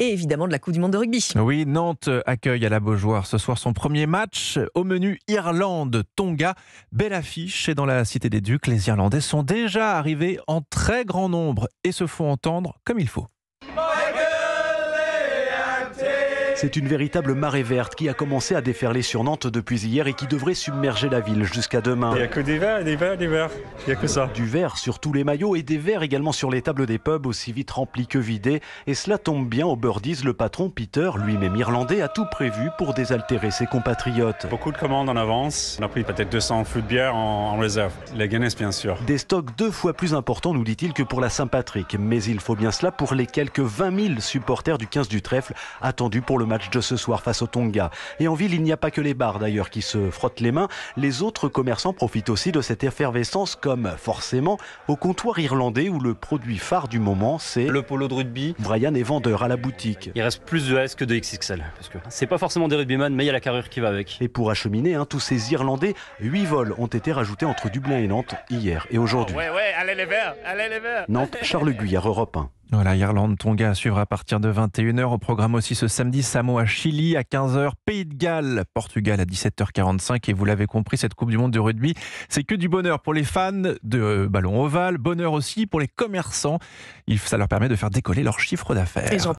et évidemment de la Coupe du Monde de rugby. Oui, Nantes accueille à la Beaujoire ce soir son premier match. Au menu, Irlande-Tonga. Belle affiche et dans la Cité des Ducs, les Irlandais sont déjà arrivés en très grand nombre et se font entendre comme il faut. C'est une véritable marée verte qui a commencé à déferler sur Nantes depuis hier et qui devrait submerger la ville jusqu'à demain. Il n'y a que des verts, des verts, des verts. Il n'y a que ça. Du vert sur tous les maillots et des verts également sur les tables des pubs, aussi vite remplis que vidés. Et cela tombe bien, au Birdies, le patron Peter, lui-même irlandais, a tout prévu pour désaltérer ses compatriotes. Beaucoup de commandes en avance. On a pris peut-être 200 flûtes de bière en réserve. Les Guinness, bien sûr. Des stocks 2 fois plus importants, nous dit-il, que pour la Saint-Patrick. Mais il faut bien cela pour les quelques 20 000 supporters du 15 du Trèfle attendus pour le match de ce soir face au Tonga. Et en ville, il n'y a pas que les bars d'ailleurs qui se frottent les mains. Les autres commerçants profitent aussi de cette effervescence, comme forcément au comptoir irlandais où le produit phare du moment, c'est le polo de rugby. Brian est vendeur à la boutique. Il reste plus de S que de XXL, parce que c'est pas forcément des rugbyman, mais il y a la carrure qui va avec. Et pour acheminer tous ces Irlandais, 8 vols ont été rajoutés entre Dublin et Nantes hier et aujourd'hui. Ouais, allez les Verts, allez les Verts. Nantes, Charles Guyard, Europe 1. Voilà, Irlande-Tonga à suivre à partir de 21h. Au programme aussi ce samedi, Samoa-Chili à 15h, Pays de Galles, Portugal à 17h45. Et vous l'avez compris, cette Coupe du Monde de rugby, c'est que du bonheur pour les fans de ballon ovale, bonheur aussi pour les commerçants. Ça leur permet de faire décoller leur chiffre d'affaires.